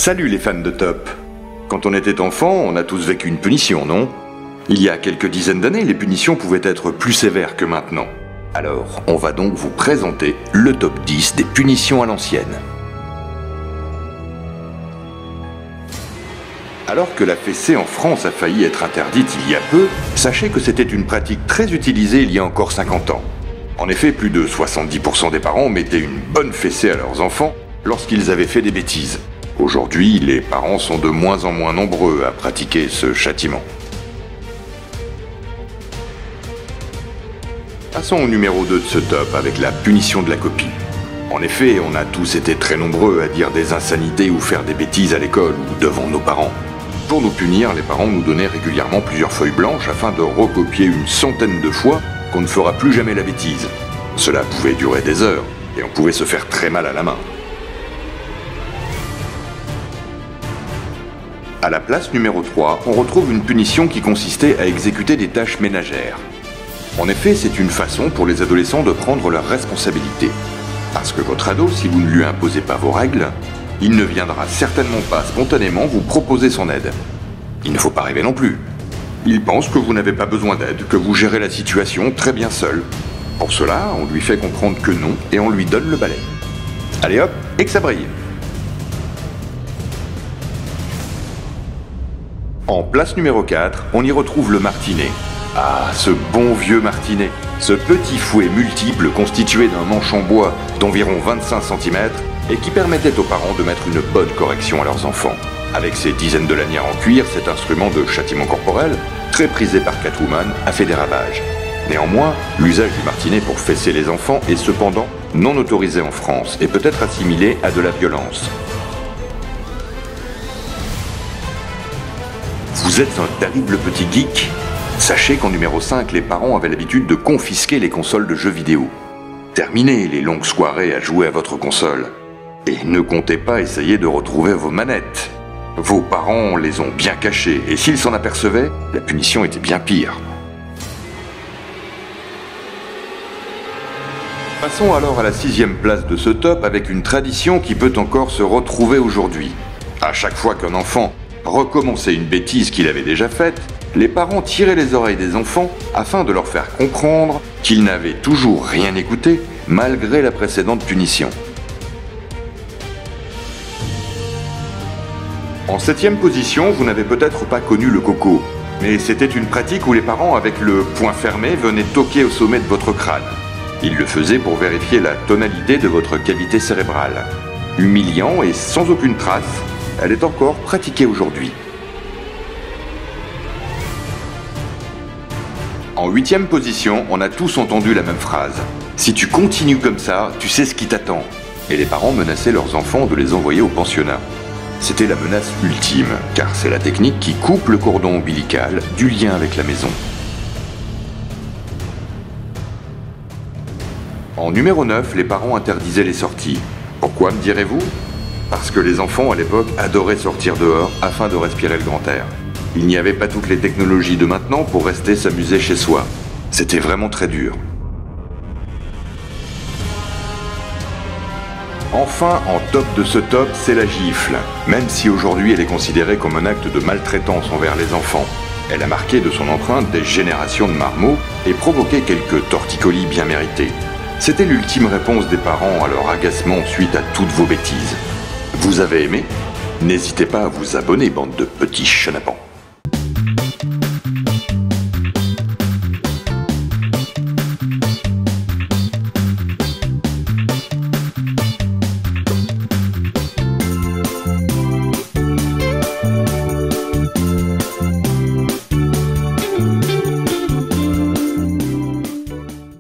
Salut les fans de Top. Quand on était enfant, on a tous vécu une punition, non? Il y a quelques dizaines d'années, les punitions pouvaient être plus sévères que maintenant. Alors, on va donc vous présenter le top 10 des punitions à l'ancienne. Alors que la fessée en France a failli être interdite il y a peu, sachez que c'était une pratique très utilisée il y a encore 50 ans. En effet, plus de 70% des parents mettaient une bonne fessée à leurs enfants lorsqu'ils avaient fait des bêtises. Aujourd'hui, les parents sont de moins en moins nombreux à pratiquer ce châtiment. Passons au numéro 2 de ce top avec la punition de la copie. En effet, on a tous été très nombreux à dire des insanités ou faire des bêtises à l'école ou devant nos parents. Pour nous punir, les parents nous donnaient régulièrement plusieurs feuilles blanches afin de recopier une centaine de fois qu'on ne fera plus jamais la bêtise. Cela pouvait durer des heures et on pouvait se faire très mal à la main. À la place numéro 3, on retrouve une punition qui consistait à exécuter des tâches ménagères. En effet, c'est une façon pour les adolescents de prendre leurs responsabilités. Parce que votre ado, si vous ne lui imposez pas vos règles, il ne viendra certainement pas spontanément vous proposer son aide. Il ne faut pas rêver non plus. Il pense que vous n'avez pas besoin d'aide, que vous gérez la situation très bien seul. Pour cela, on lui fait comprendre que non et on lui donne le balai. Allez hop, et que ça brille. En place numéro 4, on y retrouve le martinet. Ah, ce bon vieux martinet. Ce petit fouet multiple constitué d'un manche en bois d'environ 25 cm et qui permettait aux parents de mettre une bonne correction à leurs enfants. Avec ses dizaines de lanières en cuir, cet instrument de châtiment corporel, très prisé par Catwoman, a fait des ravages. Néanmoins, l'usage du martinet pour fesser les enfants est cependant non autorisé en France et peut être assimilé à de la violence. Vous êtes un terrible petit geek? Sachez qu'en numéro 5, les parents avaient l'habitude de confisquer les consoles de jeux vidéo. Terminez les longues soirées à jouer à votre console. Et ne comptez pas essayer de retrouver vos manettes. Vos parents les ont bien cachées, et s'ils s'en apercevaient, la punition était bien pire. Passons alors à la 6e place de ce top avec une tradition qui peut encore se retrouver aujourd'hui. À chaque fois qu'un enfant recommençait une bêtise qu'il avait déjà faite, les parents tiraient les oreilles des enfants afin de leur faire comprendre qu'ils n'avaient toujours rien écouté malgré la précédente punition. En 7e position, vous n'avez peut-être pas connu le coco, mais c'était une pratique où les parents avec le poing fermé venaient toquer au sommet de votre crâne. Ils le faisaient pour vérifier la tonalité de votre cavité cérébrale. Humiliant et sans aucune trace, elle est encore pratiquée aujourd'hui. En 8e position, on a tous entendu la même phrase. Si tu continues comme ça, tu sais ce qui t'attend. Et les parents menaçaient leurs enfants de les envoyer au pensionnat. C'était la menace ultime, car c'est la technique qui coupe le cordon ombilical du lien avec la maison. En numéro 9, les parents interdisaient les sorties. Pourquoi, me direz-vous? Parce que les enfants à l'époque adoraient sortir dehors afin de respirer le grand air. Il n'y avait pas toutes les technologies de maintenant pour rester s'amuser chez soi. C'était vraiment très dur. Enfin, en top de ce top, c'est la gifle. Même si aujourd'hui elle est considérée comme un acte de maltraitance envers les enfants, elle a marqué de son empreinte des générations de marmots et provoqué quelques torticolis bien mérités. C'était l'ultime réponse des parents à leur agacement suite à toutes vos bêtises. Vous avez aimé? N'hésitez pas à vous abonner, bande de petits chenapans.